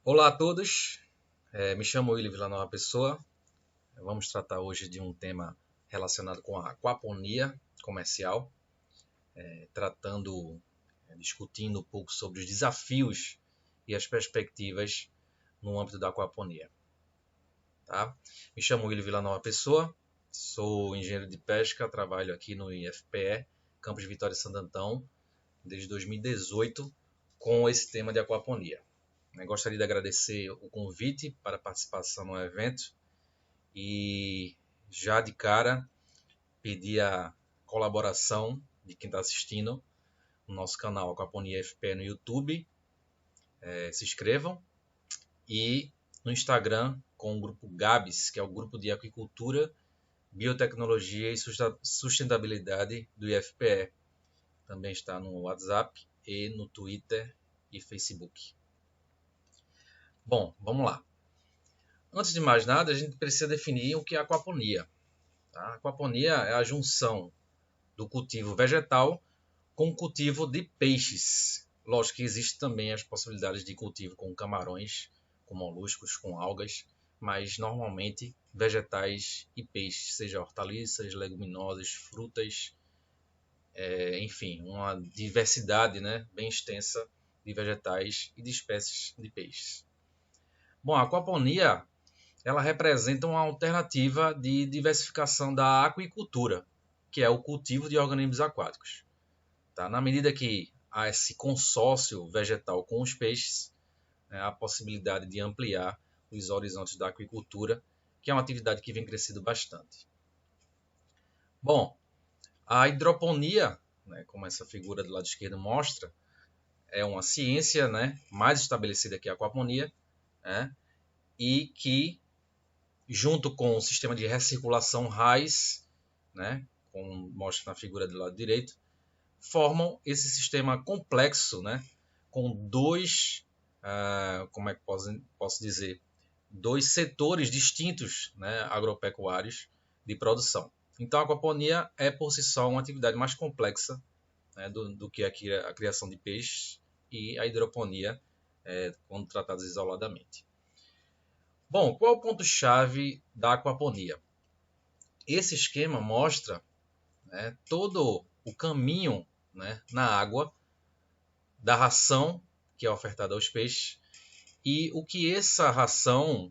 Olá a todos, me chamo William Villanova Pessoa. Vamos tratar hoje de um tema relacionado com a aquaponia comercial, discutindo um pouco sobre os desafios e as perspectivas no âmbito da aquaponia. Tá? Me chamo William Villanova Pessoa, sou engenheiro de pesca, trabalho aqui no IFPE, Campus Vitória e Santo Antão, desde 2018, com esse tema de aquaponia. Gostaria de agradecer o convite para a participação no evento e já de cara pedir a colaboração de quem está assistindo no nosso canal Aquaponia FPE no YouTube. Se inscrevam e no Instagram com o grupo GABS, que é o grupo de aquicultura, biotecnologia e sustentabilidade do IFPE. Também está no WhatsApp e no Twitter e Facebook. Bom, vamos lá. Antes de mais nada, a gente precisa definir o que é aquaponia. A aquaponia é a junção do cultivo vegetal com o cultivo de peixes. Lógico que existem também as possibilidades de cultivo com camarões, com moluscos, com algas, mas normalmente vegetais e peixes, seja hortaliças, leguminosas, frutas, enfim, uma diversidade, bem extensa de vegetais e de espécies de peixes. Bom, a aquaponia ela representa uma alternativa de diversificação da aquicultura, que é o cultivo de organismos aquáticos. Tá? Na medida que há esse consórcio vegetal com os peixes, há a possibilidade de ampliar os horizontes da aquicultura, que é uma atividade que vem crescendo bastante. Bom, a hidroponia, como essa figura do lado esquerdo mostra, é uma ciência mais estabelecida que a aquaponia, e que junto com o sistema de recirculação RAIS, como mostra na figura do lado direito, formam esse sistema complexo, com dois, como é que posso dizer, dois setores distintos, agropecuários de produção. Então a aquaponia é por si só uma atividade mais complexa do que a criação de peixes e a hidroponia quando tratadas isoladamente. Bom, qual é o ponto-chave da aquaponia? Esse esquema mostra todo o caminho na água da ração que é ofertada aos peixes e o que essa ração,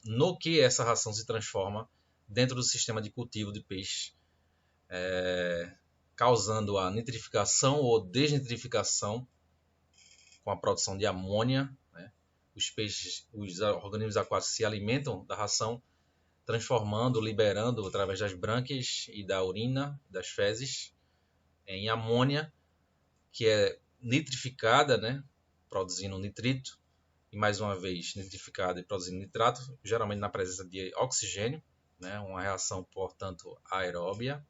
no que essa ração se transforma dentro do sistema de cultivo de peixes, causando a nitrificação ou desnitrificação com a produção de amônia. Os peixes, os organismos aquáticos se alimentam da ração, transformando, liberando através das brânquias e da urina, das fezes, em amônia, que é nitrificada, produzindo nitrito, e mais uma vez nitrificada e produzindo nitrato, geralmente na presença de oxigênio, uma reação, portanto, aeróbia,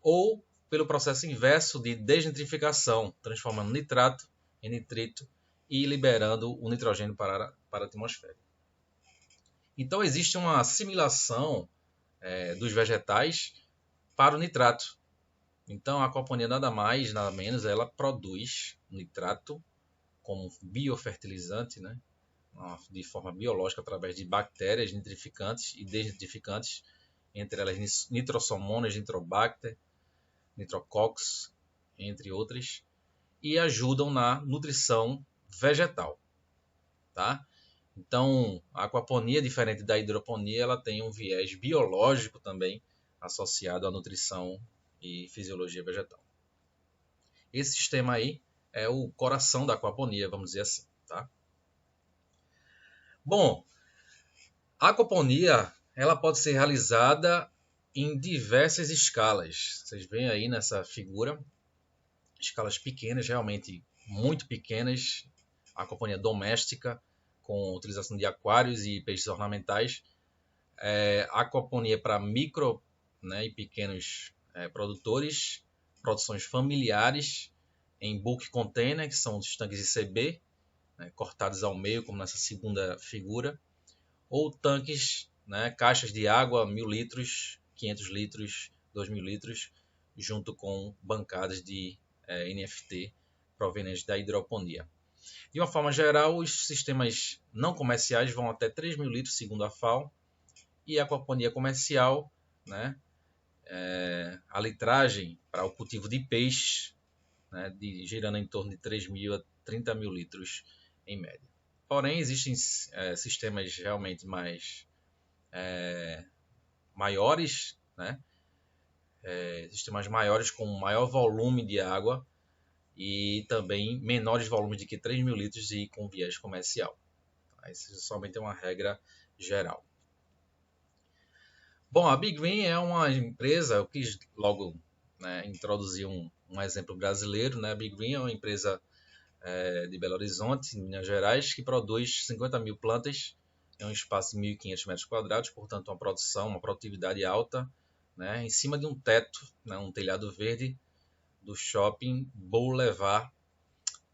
ou pelo processo inverso de desnitrificação, transformando nitrato em nitrito e liberando o nitrogênio para a atmosfera. Então existe uma assimilação dos vegetais para o nitrato. Então a aquaponia nada mais, nada menos, ela produz nitrato como biofertilizante, de forma biológica através de bactérias nitrificantes e desnitrificantes, entre elas nitrosomonas, nitrobacter, nitrococcus, entre outras, e ajudam na nutrição vegetal. Tá? Então, a aquaponia, diferente da hidroponia, ela tem um viés biológico também associado à nutrição e fisiologia vegetal. Esse sistema aí é o coração da aquaponia, vamos dizer assim. Tá? Bom, a aquaponia ela pode ser realizada em diversas escalas. Vocês veem aí nessa figura, escalas pequenas, realmente muito pequenas, a aquaponia doméstica, com utilização de aquários e peixes ornamentais, aquaponia para micro e pequenos produtores, produções familiares em bulk container, que são os tanques ICB, cortados ao meio, como nessa segunda figura, ou tanques, caixas de água, 1.000 litros, 500 litros, 2.000 litros, junto com bancadas de NFT provenientes da hidroponia. De uma forma geral, os sistemas não comerciais vão até 3.000 litros, segundo a FAO, e a aquaponia comercial, né, a litragem para o cultivo de peixes, né, girando em torno de 3.000 a 30.000 litros em média. Porém, existem sistemas realmente maiores, né, sistemas maiores com maior volume de água e também menores volumes de que 3.000 litros e com viés comercial. Isso somente é uma regra geral. Bom, a Big Green é uma empresa, eu quis logo, né, introduzir um exemplo brasileiro, né? A Big Green é uma empresa de Belo Horizonte, Minas Gerais, que produz 50.000 plantas em um espaço de 1.500 metros quadrados, portanto uma produtividade alta, né, em cima de um teto, né, um telhado verde do shopping Boulevard,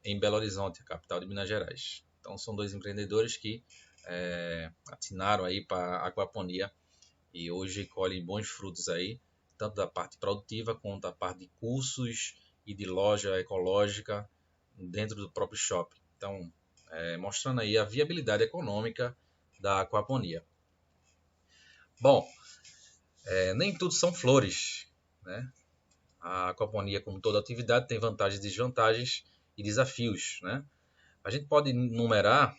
em Belo Horizonte, a capital de Minas Gerais. Então são dois empreendedores que atinaram aí para a aquaponia e hoje colhem bons frutos aí, tanto da parte produtiva quanto da parte de cursos e de loja ecológica dentro do próprio shopping. Então, mostrando aí a viabilidade econômica da aquaponia. Bom, nem tudo são flores, né? A aquaponia, como toda atividade, tem vantagens, desvantagens e desafios, né? A gente pode enumerar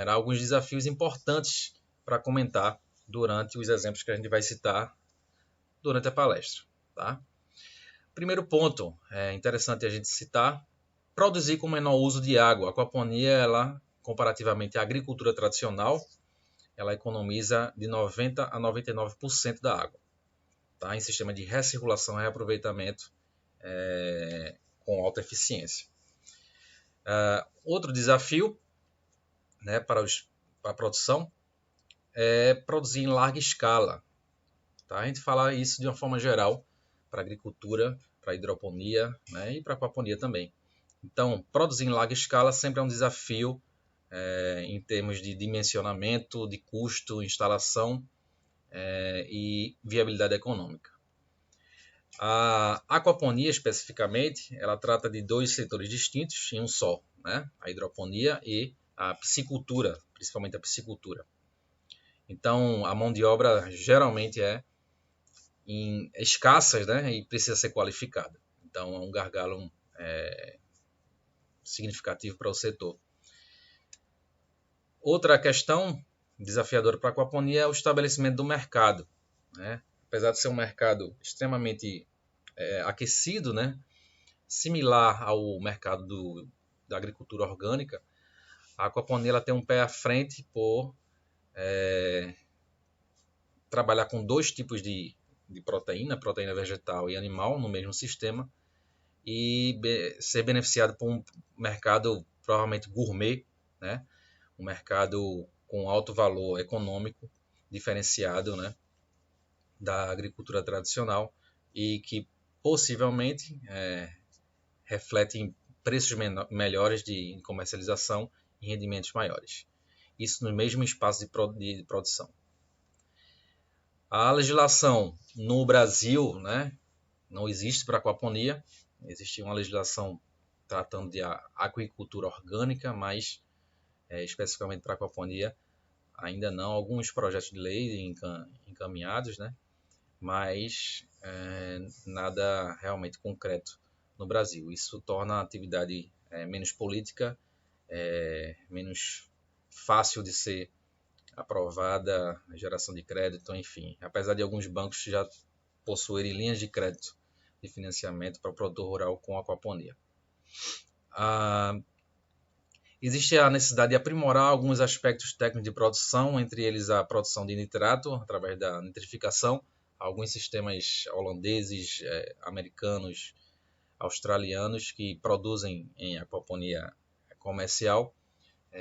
alguns desafios importantes para comentar durante os exemplos que a gente vai citar durante a palestra. Tá? Primeiro ponto, é interessante a gente citar, produzir com menor uso de água. A aquaponia, ela, comparativamente à agricultura tradicional, ela economiza de 90% a 99% da água, tá? Em sistema de recirculação e reaproveitamento com alta eficiência. Outro desafio, né, para a produção é produzir em larga escala. Tá? A gente fala isso de uma forma geral para a agricultura, para a hidroponia, né, e para a aquaponia também. Então, produzir em larga escala sempre é um desafio em termos de dimensionamento, de custo, instalação e viabilidade econômica. A aquaponia, especificamente, ela trata de dois setores distintos em um só, né? A hidroponia e a piscicultura, principalmente a piscicultura. Então, a mão de obra geralmente é escassa, né? E precisa ser qualificada. Então, é um gargalo significativo para o setor. Outra questão desafiadora para a aquaponia é o estabelecimento do mercado, né? Apesar de ser um mercado extremamente aquecido, né? Similar ao mercado da agricultura orgânica, a aquaponia ela tem um pé à frente por trabalhar com dois tipos de proteína vegetal e animal no mesmo sistema e ser beneficiado por um mercado provavelmente gourmet, né? Um mercado com alto valor econômico, diferenciado, né, da agricultura tradicional e que possivelmente reflete em preços melhores de comercialização e rendimentos maiores. Isso no mesmo espaço de produção. A legislação no Brasil, né, não existe para aquaponia. Existe uma legislação tratando de aquicultura orgânica, mas especificamente para aquaponia ainda não. Alguns projetos de lei encaminhados, né, mas nada realmente concreto no Brasil. Isso torna a atividade menos política, menos fácil de ser aprovada, a geração de crédito, enfim. Apesar de alguns bancos já possuírem linhas de crédito de financiamento para o produtor rural com aquaponia. Existe a necessidade de aprimorar alguns aspectos técnicos de produção, entre eles a produção de nitrato, através da nitrificação. Alguns sistemas holandeses, americanos, australianos que produzem em aquaponia comercial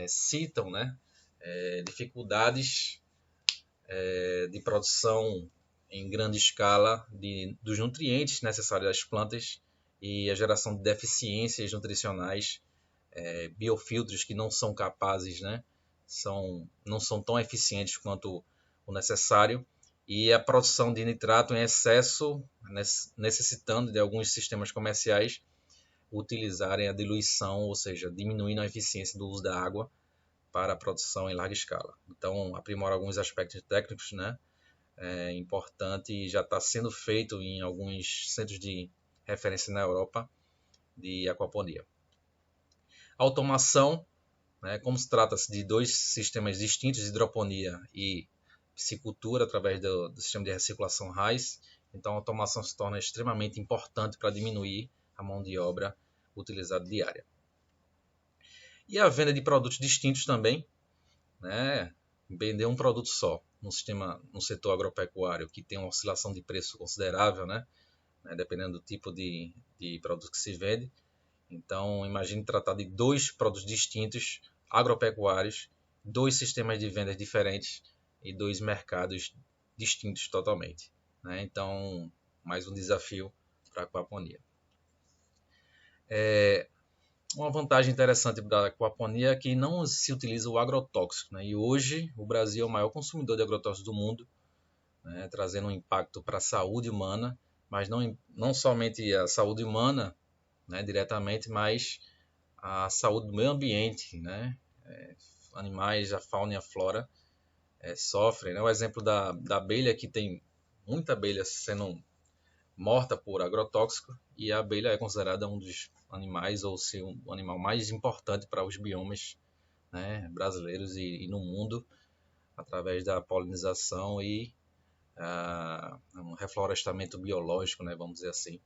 citam, né, dificuldades de produção em grande escala dos nutrientes necessários às plantas e a geração de deficiências nutricionais, biofiltros que não são capazes, né, não são tão eficientes quanto o necessário, e a produção de nitrato em excesso, necessitando de alguns sistemas comerciais utilizarem a diluição, ou seja, diminuindo a eficiência do uso da água para a produção em larga escala. Então, aprimora alguns aspectos técnicos, né? É importante e já está sendo feito em alguns centros de referência na Europa de aquaponia. Automação, né? Como se trata-se de dois sistemas distintos de hidroponia e piscicultura através do sistema de recirculação RAIS, então a automação se torna extremamente importante para diminuir a mão de obra utilizada diária. E a venda de produtos distintos também, né? Vender um produto só no setor agropecuário que tem uma oscilação de preço considerável, né? Dependendo do tipo de produto que se vende. Então, imagine tratar de dois produtos distintos, agropecuários, dois sistemas de vendas diferentes e dois mercados distintos totalmente, né? Então, mais um desafio para a aquaponia. Uma vantagem interessante da aquaponia é que não se utiliza o agrotóxico, né? E hoje o Brasil é o maior consumidor de agrotóxicos do mundo, né? Trazendo um impacto para a saúde humana, mas não somente a saúde humana, né, diretamente, mas a saúde do meio ambiente, né? Animais, a fauna e a flora sofrem, né? O exemplo da abelha, que tem muita abelha sendo morta por agrotóxico, e a abelha é considerada um dos animais, ou se o animal mais importante para os biomas, né, brasileiros e no mundo, através da polinização e um reflorestamento biológico, né, vamos dizer assim.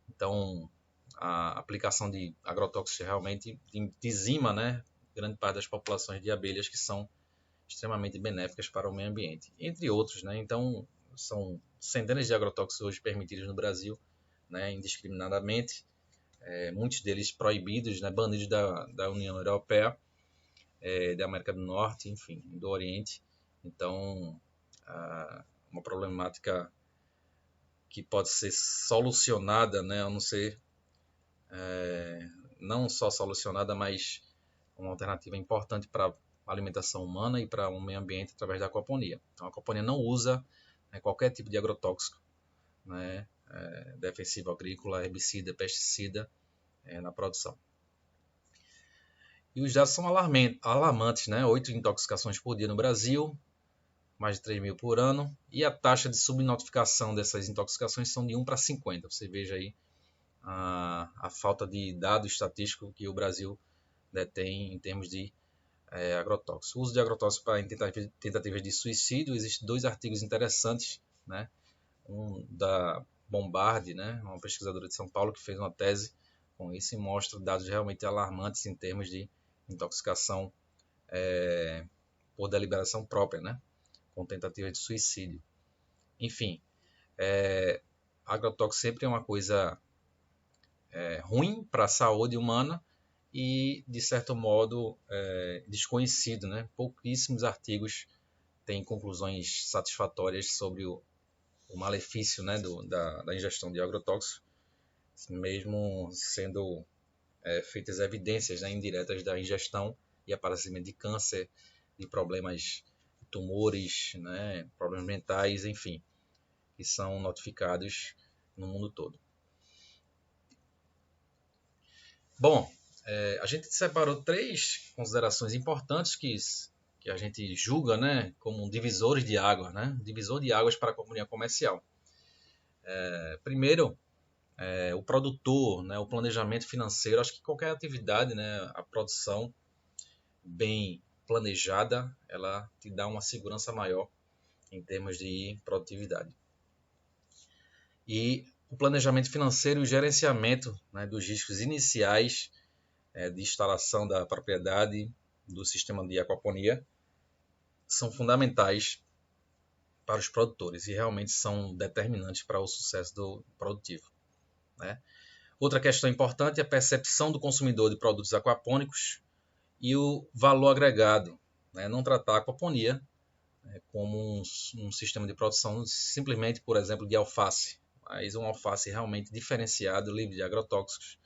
Então, a aplicação de agrotóxicos realmente dizima, né, grande parte das populações de abelhas, que são extremamente benéficas para o meio ambiente, entre outros, né? Então, são centenas de agrotóxicos hoje permitidos no Brasil, né, indiscriminadamente, muitos deles proibidos, né, banidos da União Europeia, da América do Norte, enfim, do Oriente. Então, uma problemática que pode ser solucionada, né, a não ser não só solucionada, mas uma alternativa importante para a alimentação humana e para o meio ambiente através da aquaponia. Então, a aquaponia não usa, né, qualquer tipo de agrotóxico, né, defensivo agrícola, herbicida, pesticida na produção. E os dados são alarmantes, né? 8 intoxicações por dia no Brasil, mais de 3 mil por ano, e a taxa de subnotificação dessas intoxicações são de 1 para 50. Você veja aí a falta de dado estatístico que o Brasil detém em termos de agrotóxicos. O uso de agrotóxicos para tentativas de suicídio, existem 2 artigos interessantes, né? Um da Bombardi, né? Uma pesquisadora de São Paulo, que fez uma tese com isso e mostra dados realmente alarmantes em termos de intoxicação por deliberação própria, né? Com tentativa de suicídio. Enfim, agrotóxico sempre é uma coisa ruim para a saúde humana e, de certo modo, desconhecido, né? Pouquíssimos artigos têm conclusões satisfatórias sobre o malefício, né, da ingestão de agrotóxicos, mesmo sendo feitas evidências, né, indiretas da ingestão e aparecimento de câncer, de problemas de tumores, né, problemas mentais, enfim, que são notificados no mundo todo. Bom, a gente separou 3 considerações importantes que a gente julga, né, como divisores de água, né, divisor de águas para a comunidade comercial. Primeiro, o produtor, né, o planejamento financeiro. Acho que qualquer atividade, né, a produção bem planejada, ela te dá uma segurança maior em termos de produtividade. E o planejamento financeiro e o gerenciamento, né, dos riscos iniciais de instalação da propriedade do sistema de aquaponia são fundamentais para os produtores e realmente são determinantes para o sucesso do produtivo, né? Outra questão importante é a percepção do consumidor de produtos aquapônicos e o valor agregado, né? Não tratar a aquaponia como um sistema de produção simplesmente, por exemplo, de alface, mas um alface realmente diferenciado, livre de agrotóxicos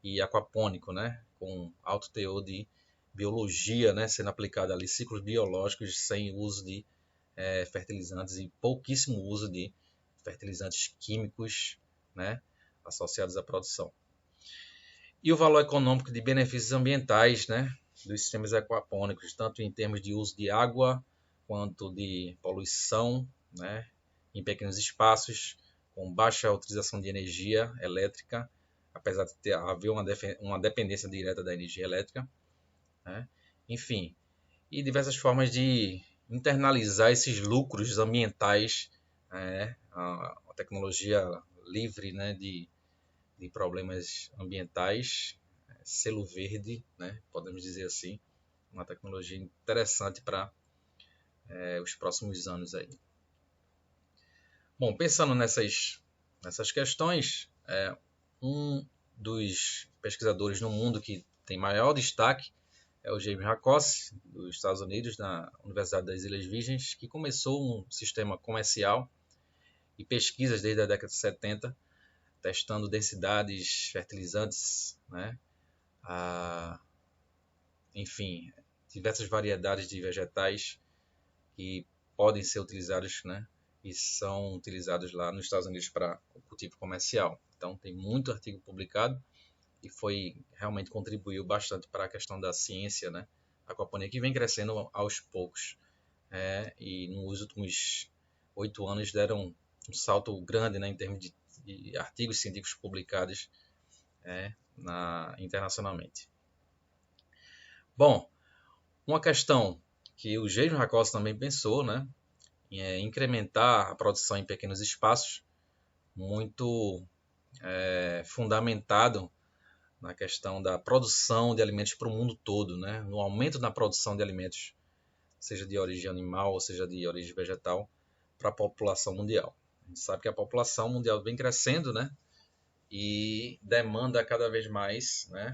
e aquapônico, né? Com alto teor de biologia, né? Sendo aplicado ali ciclos biológicos sem uso de fertilizantes e pouquíssimo uso de fertilizantes químicos, né? Associados à produção. E o valor econômico de benefícios ambientais, né, dos sistemas aquapônicos, tanto em termos de uso de água, quanto de poluição, né, em pequenos espaços, com baixa utilização de energia elétrica, apesar de haver uma dependência direta da energia elétrica, né, enfim, e diversas formas de internalizar esses lucros ambientais, né, a tecnologia livre, né, de problemas ambientais, selo verde, né, podemos dizer assim, uma tecnologia interessante para os próximos anos aí. Bom, pensando nessas questões, um dos pesquisadores no mundo que tem maior destaque é o James Rakosi, dos Estados Unidos, na Universidade das Ilhas Virgens, que começou um sistema comercial e pesquisas desde a década de 70, testando densidades, fertilizantes, né? Enfim, diversas variedades de vegetais que podem ser utilizados, né? E são utilizados lá nos Estados Unidos para o cultivo comercial. Então, tem muito artigo publicado e realmente contribuiu bastante para a questão da ciência, né? A aquaponia que vem crescendo aos poucos. E nos últimos 8 anos deram um salto grande, né, em termos de artigos científicos publicados internacionalmente. Bom, uma questão que o James Rakosi também pensou, né, é incrementar a produção em pequenos espaços, muito fundamentado na questão da produção de alimentos para o mundo todo, né, no aumento na produção de alimentos, seja de origem animal ou seja de origem vegetal, para a população mundial. A gente sabe que a população mundial vem crescendo, né, e demanda cada vez mais, né,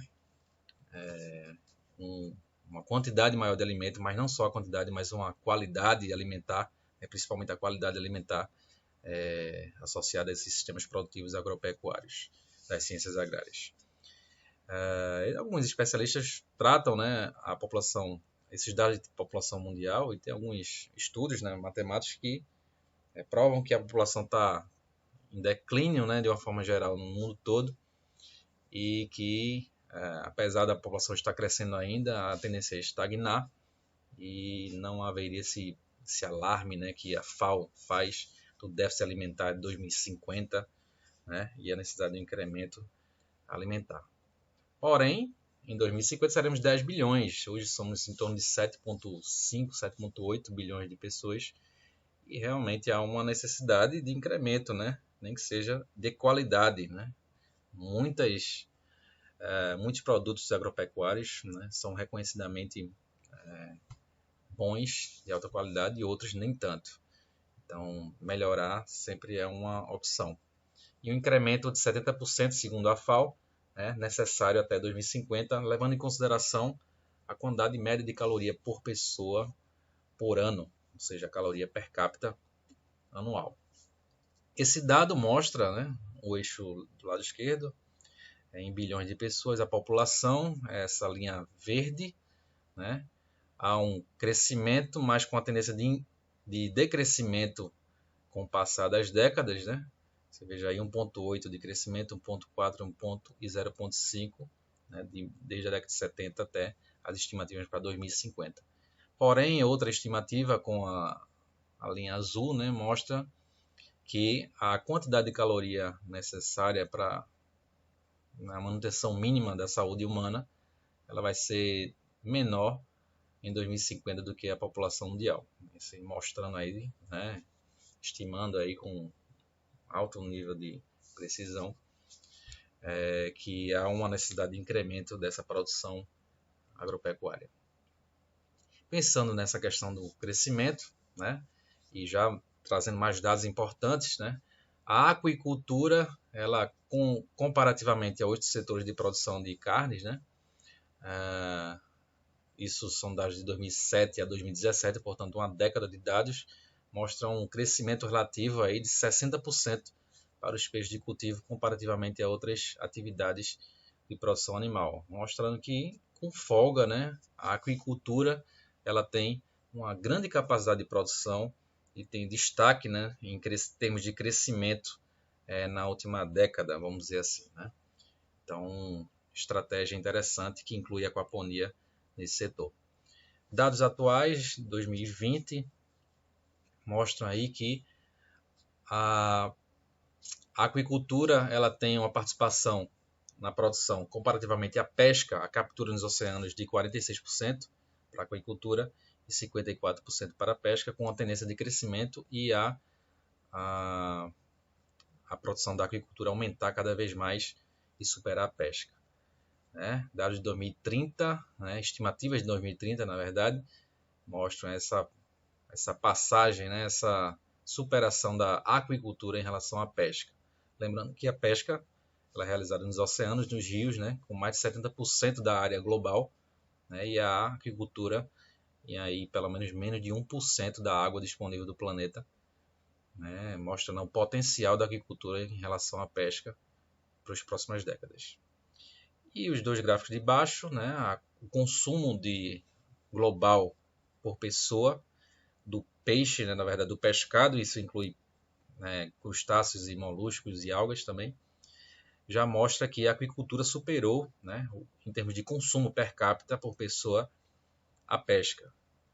uma quantidade maior de alimento, mas não só a quantidade, mas uma qualidade alimentar, principalmente a qualidade alimentar associada a esses sistemas produtivos agropecuários das ciências agrárias. Alguns especialistas tratam, né, a população, esses dados de população mundial, e tem alguns estudos, né, matemáticos que provam que a população está em declínio, né, de uma forma geral no mundo todo, e que apesar da população estar crescendo ainda, a tendência é estagnar e não haveria esse alarme, né, que a FAO faz do déficit alimentar de 2050, né, e a necessidade de um incremento alimentar. Porém, em 2050 seremos 10 bilhões, hoje somos em torno de 7,5, 7,8 bilhões de pessoas, e realmente há uma necessidade de incremento, né, nem que seja de qualidade, né. Muitos produtos agropecuários, né, são reconhecidamente bons, de alta qualidade, e outros nem tanto. Então, melhorar sempre é uma opção. E um incremento de 70%, segundo a FAO, necessário até 2050, levando em consideração a quantidade média de caloria por pessoa por ano, ou seja, a caloria per capita anual. Esse dado mostra, né, o eixo do lado esquerdo, em bilhões de pessoas, a população, essa linha verde, né, há um crescimento, mas com a tendência de decrescimento com o passar das décadas, né? Você veja aí 1,8 de crescimento, 1,4, 1 e 0,5, né, desde a década de 70 até as estimativas para 2050. Porém, outra estimativa com a linha azul, né, mostra que a quantidade de caloria necessária para a manutenção mínima da saúde humana, ela vai ser menor em 2050 do que a população mundial. Mostrando aí, né, estimando aí com alto nível de precisão que há uma necessidade de incremento dessa produção agropecuária. Pensando nessa questão do crescimento, né, e já trazendo mais dados importantes, né, a aquicultura, ela comparativamente a outros setores de produção de carnes, né, isso são dados de 2007 a 2017, portanto uma década de dados, mostram um crescimento relativo aí de 60% para os peixes de cultivo comparativamente a outras atividades de produção animal, mostrando que com folga, né, a aquicultura ela tem uma grande capacidade de produção e tem destaque, né, em termos de crescimento na última década, vamos dizer assim, né? Então estratégia interessante que inclui a aquaponia nesse setor. Dados atuais, 2020, mostram aí que a aquicultura ela tem uma participação na produção comparativamente à pesca, a captura nos oceanos de 46% para a aquicultura e 54% para a pesca, com a tendência de crescimento e a produção da aquicultura aumentar cada vez mais e superar a pesca. Né? Dados de 2030, né? Estimativas de 2030, na verdade, mostram essa passagem, né? Essa superação da aquicultura em relação à pesca. Lembrando que a pesca ela é realizada nos oceanos, nos rios, né? Com mais de 70% da área global, né? E a aquicultura, e aí pelo menos de 1% da água disponível do planeta, né? Mostrando o potencial da agricultura em relação à pesca para as próximas décadas. E os dois gráficos de baixo, né? O consumo global por pessoa do peixe, né? Na verdade do pescado, isso inclui, né, crustáceos e moluscos e algas também, já mostra que a aquicultura superou, né, em termos de consumo per capita por pessoa, a pesca.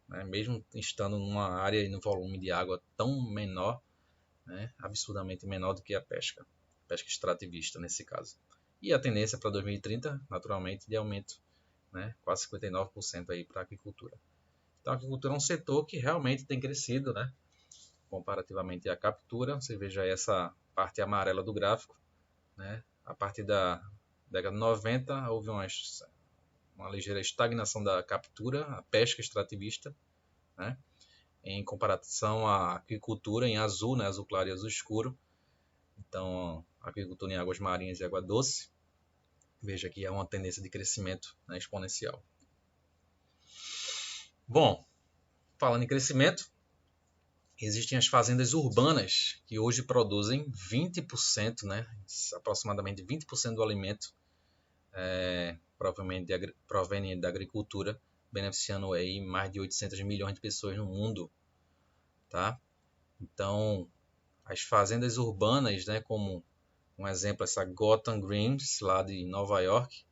Né? Mesmo estando numa área e num volume de água tão menor, né, absurdamente menor do que a pesca extrativista nesse caso. E a tendência para 2030, naturalmente, de aumento, né, quase 59% aí para a aquicultura. Então a aquicultura é um setor que realmente tem crescido, né, comparativamente à captura. Você veja aí essa parte amarela do gráfico, né, a partir da década de 90 houve uma ligeira estagnação da captura, a pesca extrativista, né, em comparação à aquicultura em azul, né, azul claro e azul escuro. Então, a agricultura em águas marinhas e água doce, veja que é uma tendência de crescimento, né, exponencial. Bom, falando em crescimento, existem as fazendas urbanas que hoje produzem 20%, né, aproximadamente 20% do alimento proveniente da agricultura, beneficiando aí mais de 800 milhões de pessoas no mundo. Tá? Então, as fazendas urbanas, né, como um exemplo, essa Gotham Greens, lá de Nova York,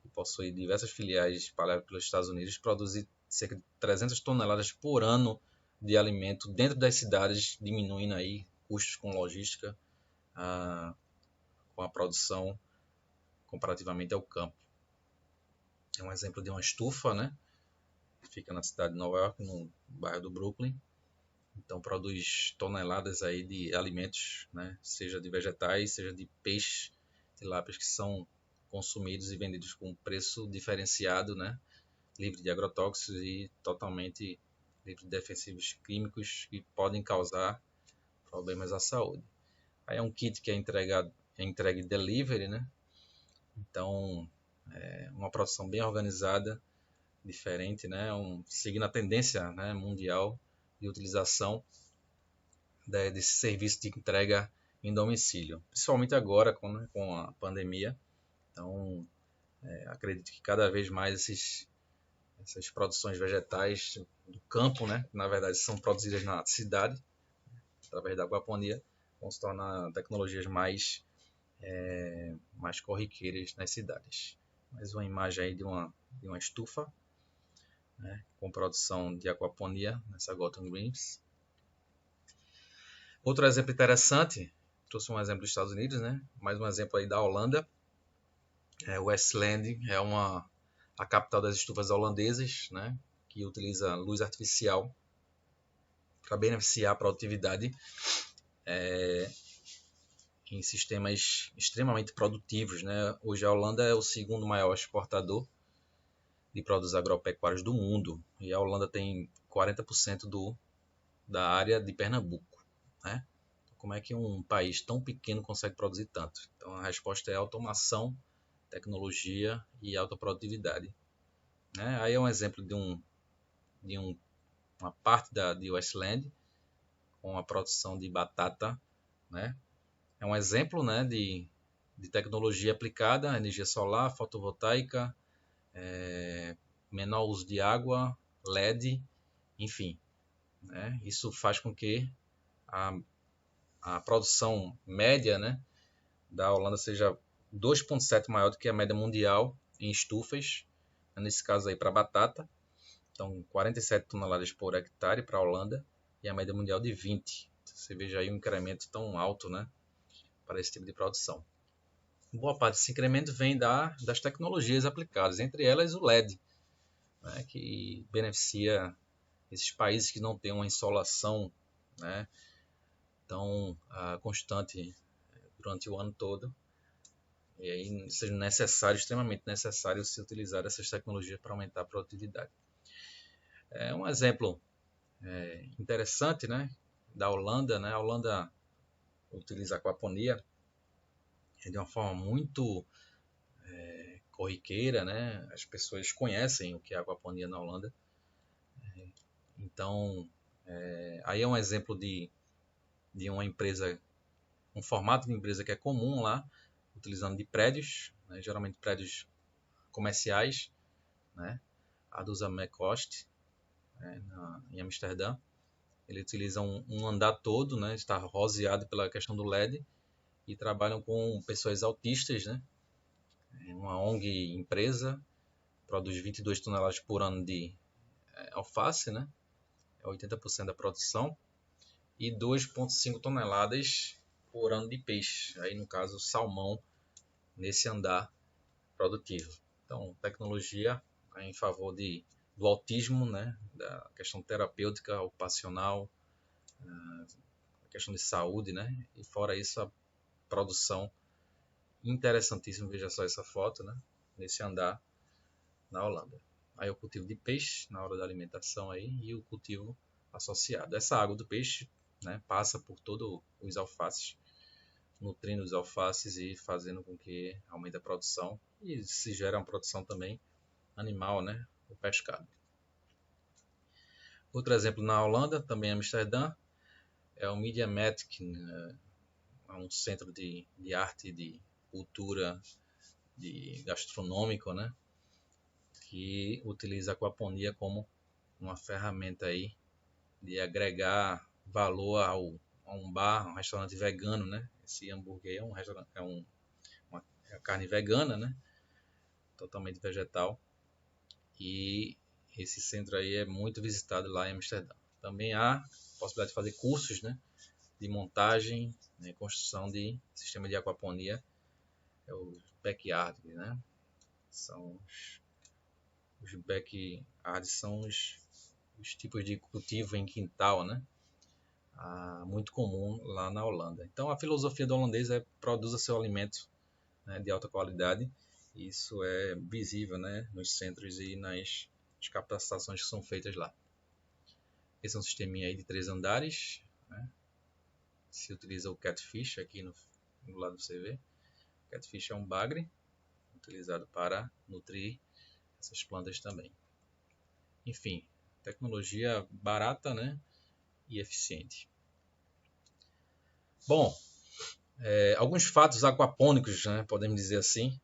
que possui diversas filiais espalhadas pelos Estados Unidos, produz cerca de 300 toneladas por ano de alimento dentro das cidades, diminuindo aí custos com logística, com a produção comparativamente ao campo. É um exemplo de uma estufa, né? Fica na cidade de Nova York, no bairro do Brooklyn. Então produz toneladas aí de alimentos, né? Seja de vegetais, seja de peixe, tilápias, que são consumidos e vendidos com preço diferenciado, né? Livre de agrotóxicos e totalmente livre de defensivos químicos que podem causar problemas à saúde. Aí é um kit que é entregue delivery, né? Então, é uma produção bem organizada, diferente, né? Seguindo a tendência, né, mundial de utilização desse serviço de entrega em domicílio, principalmente agora com a pandemia. Então, acredito que cada vez mais essas produções vegetais do campo, né, que na verdade são produzidas na cidade, através da aquaponia, vão se tornar tecnologias mais corriqueiras nas cidades. Mais uma imagem aí de uma estufa, né, com produção de aquaponia nessa Gotham Greens. Outro exemplo interessante, trouxe um exemplo dos Estados Unidos, né? Mais um exemplo aí da Holanda. Westland é a capital das estufas holandesas, né? Que utiliza luz artificial para beneficiar a produtividade em sistemas extremamente produtivos, né? Hoje a Holanda é o segundo maior exportador de produtos agropecuários do mundo e a Holanda tem 40% da área de Pernambuco, né? Como é que um país tão pequeno consegue produzir tanto? Então a resposta é automação, tecnologia e alta produtividade. Né? Aí é um exemplo de uma parte de Westland com a produção de batata. Né? É um exemplo, né, de tecnologia aplicada, energia solar, fotovoltaica, menor uso de água, LED, enfim. Né? Isso faz com que a produção média, né, da Holanda seja 2,7 maior do que a média mundial em estufas, nesse caso aí para batata. Então, 47 toneladas por hectare para a Holanda e a média mundial de 20. Você veja aí um incremento tão alto, né, para esse tipo de produção. Boa parte desse incremento vem das tecnologias aplicadas, entre elas o LED, né, que beneficia esses países que não têm uma insolação, né, tão constante durante o ano todo. E aí seja necessário, extremamente necessário, se utilizar essas tecnologias para aumentar a produtividade. É um exemplo interessante, né, da Holanda. Né? A Holanda utiliza a aquaponia de uma forma muito corriqueira, né? As pessoas conhecem o que é aquaponia na Holanda. Então, aí é um exemplo de uma empresa, um formato de empresa que é comum lá, utilizando de prédios, né? Geralmente prédios comerciais, né? A do Zamecost, né? Em Amsterdã. Ele utiliza um andar todo, né? Está roseado pela questão do LED, e trabalham com pessoas autistas, né? Uma ONG empresa, produz 22 toneladas por ano de alface, né? É 80% da produção, e 2,5 toneladas por ano de peixe, aí no caso salmão, nesse andar produtivo. Então, tecnologia em favor do autismo, né? Da questão terapêutica, ocupacional, a questão de saúde, né? E fora isso, a produção interessantíssima. Veja só essa foto, né? Nesse andar na Holanda. Aí o cultivo de peixe na hora da alimentação aí, e o cultivo associado. Essa água do peixe, né, passa por todos os alfaces, nutrindo os alfaces e fazendo com que aumente a produção, e se gera uma produção também animal, né, o pescado. Outro exemplo na Holanda, também em Amsterdã, é o Mediamatic, né, é um centro de arte, de cultura, de gastronômico, né, que utiliza a aquaponia como uma ferramenta aí de agregar valor a um bar, um restaurante vegano, né? Esse hambúrguer é um restaurante, uma carne vegana, né? Totalmente vegetal. E esse centro aí é muito visitado lá em Amsterdã. Também há possibilidade de fazer cursos, né? De montagem, né? Construção de sistema de aquaponia, é o backyard, né? São os backyards são os tipos de cultivo em quintal, né? Muito comum lá na Holanda. Então, a filosofia do holandês é produza seu alimento, né, de alta qualidade. Isso é visível, né, nos centros e nas captações que são feitas lá. Esse é um sisteminha aí de 3 andares. Né? Se utiliza o catfish aqui no lado você vê. O catfish é um bagre utilizado para nutrir essas plantas também. Enfim, tecnologia barata, né, e eficiente. Bom, alguns fatos aquapônicos, né, podemos dizer assim,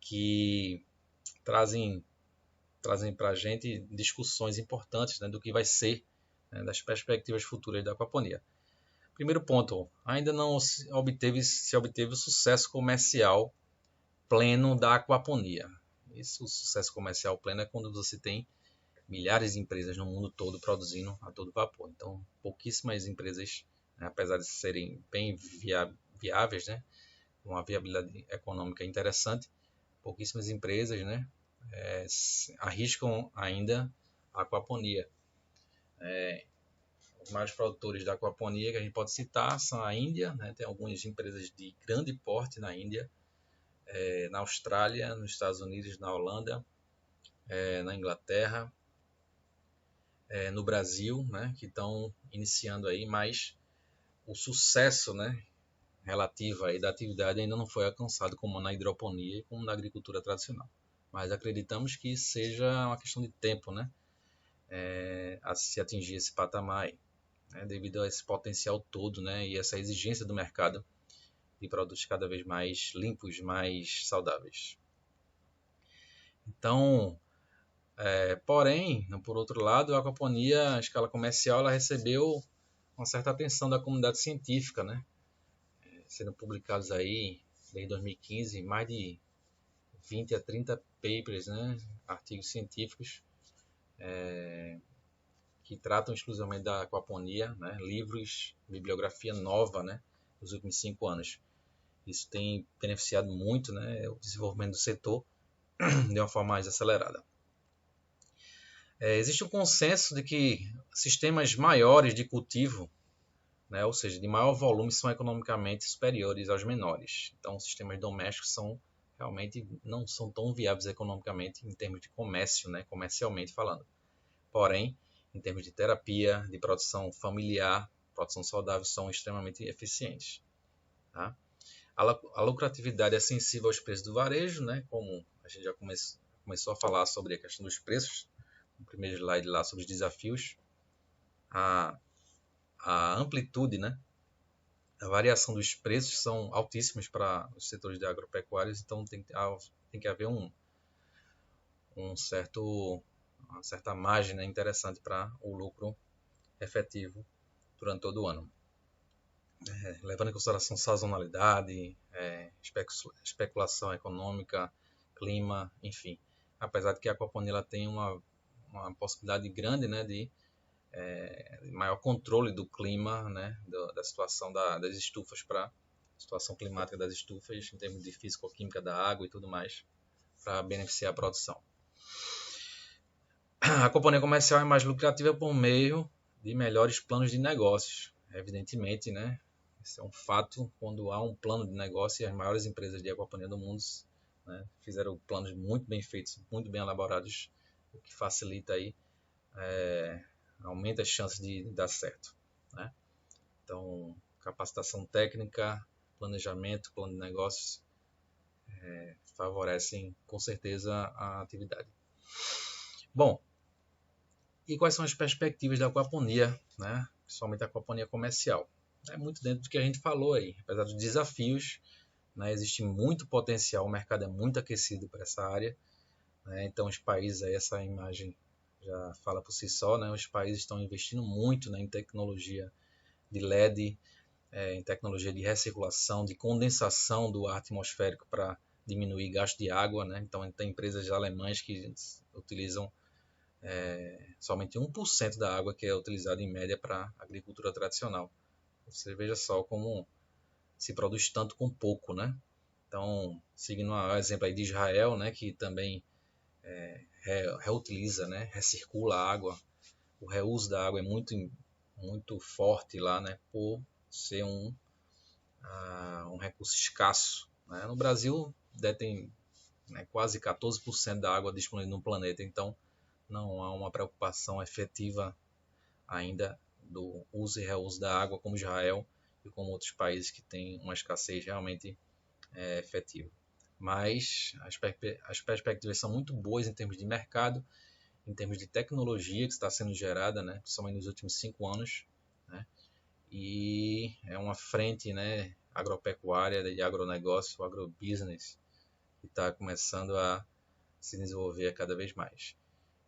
que trazem para a gente discussões importantes, né, do que vai ser, né, das perspectivas futuras da aquaponia. Primeiro ponto, ainda não se obteve o sucesso comercial pleno da aquaponia. Isso, o sucesso comercial pleno é quando você tem milhares de empresas no mundo todo produzindo a todo vapor. Então, pouquíssimas empresas, né, apesar de serem bem viáveis, né, uma viabilidade econômica interessante, pouquíssimas empresas, né, arriscam ainda a aquaponia. Os maiores produtores da aquaponia que a gente pode citar são a Índia, né, tem algumas empresas de grande porte na Índia, na Austrália, nos Estados Unidos, na Holanda, na Inglaterra, no Brasil, né, que estão iniciando aí, mas o sucesso, né, relativo aí da atividade ainda não foi alcançado como na hidroponia e como na agricultura tradicional. Mas acreditamos que seja uma questão de tempo, né, a se atingir esse patamar aí, né, devido a esse potencial todo, né, e essa exigência do mercado de produtos cada vez mais limpos, mais saudáveis. Então, porém, por outro lado, a aquaponia, a escala comercial, ela recebeu uma certa atenção da comunidade científica, né, sendo publicados aí desde 2015, mais de 20 a 30 papers, né, artigos científicos que tratam exclusivamente da aquaponia, né, livros, bibliografia nova, né, nos últimos 5 anos. Isso tem beneficiado muito, né, o desenvolvimento do setor de uma forma mais acelerada. Existe um consenso de que sistemas maiores de cultivo, né, ou seja, de maior volume, são economicamente superiores aos menores. Então, os sistemas domésticos realmente não são tão viáveis economicamente em termos de comércio, né, comercialmente falando. Porém, em termos de terapia, de produção familiar, produção saudável, são extremamente eficientes. Tá? A lucratividade é sensível aos preços do varejo, né, como a gente já começou a falar sobre a questão dos preços, no primeiro slide lá sobre os desafios, a amplitude, né, a variação dos preços são altíssimos para os setores de agropecuários, então tem que haver uma certa margem, né, interessante para o lucro efetivo durante todo o ano. Levando em consideração sazonalidade, especulação econômica, clima, enfim. Apesar de que a aquaponia ela tem uma possibilidade grande, né, de maior controle do clima, né, da situação das estufas para situação climática das estufas, em termos de físico-química da água e tudo mais, para beneficiar a produção. A aquaponia comercial é mais lucrativa por meio de melhores planos de negócios, evidentemente, né? Isso é um fato quando há um plano de negócio e as maiores empresas de aquaponia do mundo, né, fizeram planos muito bem feitos, muito bem elaborados, o que facilita aí, aumenta as chances de dar certo, né? Então, capacitação técnica, planejamento, plano de negócios favorecem com certeza a atividade. Bom, e quais são as perspectivas da aquaponia, né? Principalmente a aquaponia comercial? É muito dentro do que a gente falou aí, apesar dos desafios, né, existe muito potencial, o mercado é muito aquecido para essa área, né? Então os países, aí, essa imagem já fala por si só, né? Os países estão investindo muito, né, em tecnologia de LED, em tecnologia de recirculação, de condensação do ar atmosférico para diminuir gasto de água, né? Então tem empresas alemãs que utilizam somente 1% da água que é utilizada em média para agricultura tradicional. Você veja só como se produz tanto com pouco, né? Então, seguindo o exemplo aí de Israel, né, que também reutiliza, né, recircula a água, o reuso da água é muito forte lá, né, por ser um recurso escasso, né? No Brasil, detém, né, quase 14% da água disponível no planeta, então não há uma preocupação efetiva ainda do uso e reuso da água como Israel e como outros países que têm uma escassez realmente efetiva. Mas as perspectivas são muito boas em termos de mercado, em termos de tecnologia que está sendo gerada, né, principalmente nos últimos 5 anos, né, e é uma frente, né, agropecuária, de agronegócio, agrobusiness, que está começando a se desenvolver cada vez mais.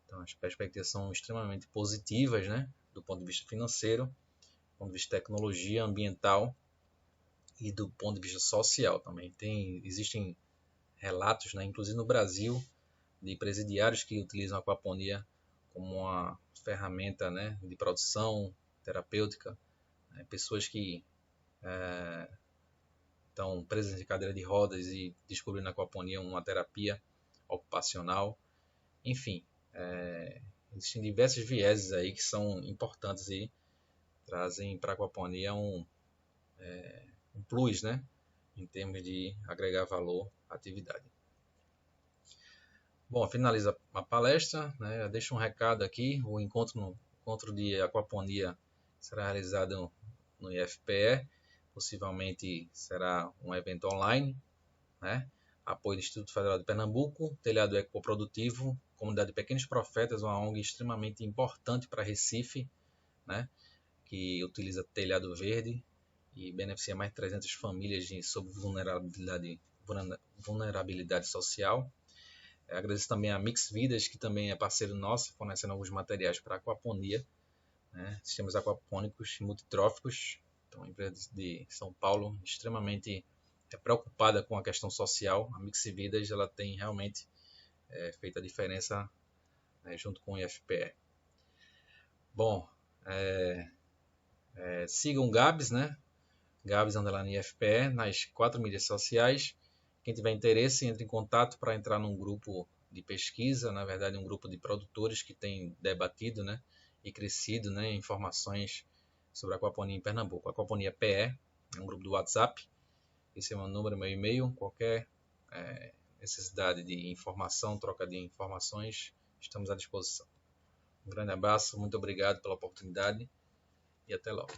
Então, as perspectivas são extremamente positivas, né, do ponto de vista financeiro, do ponto de vista de tecnologia ambiental e do ponto de vista social também. Existem relatos, né, inclusive no Brasil, de presidiários que utilizam a aquaponia como uma ferramenta, né, de produção terapêutica, né, pessoas que estão presas em cadeira de rodas e descobriram na aquaponia uma terapia ocupacional. Enfim, existem diversos vieses aí que são importantes e trazem para a aquaponia um plus, né, em termos de agregar valor à atividade. Bom, finaliza a palestra, né, deixo um recado aqui, o encontro de aquaponia será realizado no IFPE, possivelmente será um evento online, né, apoio do Instituto Federal de Pernambuco, Telhado Ecoprodutivo, Comunidade de Pequenos Profetas, uma ONG extremamente importante para Recife, né, que utiliza telhado verde e beneficia mais de 300 famílias sob vulnerabilidade social. Agradeço também a Mix Vidas, que também é parceiro nosso, fornecendo alguns materiais para aquaponia, né, sistemas aquapônicos multitróficos. Então, empresa de São Paulo, extremamente preocupada com a questão social. A Mix Vidas ela tem realmente feito a diferença, né, junto com o IFPE. Bom, sigam o Gabs, né? Gabs _ IFPE nas 4 mídias sociais. Quem tiver interesse, entre em contato para entrar num grupo de pesquisa, na verdade um grupo de produtores que tem debatido, né, e crescido, né, informações sobre a aquaponia em Pernambuco. A Aquaponia PE é um grupo do WhatsApp. Esse é o meu número, meu e-mail. Qualquer necessidade de informação, troca de informações, estamos à disposição. Um grande abraço, muito obrigado pela oportunidade e até logo.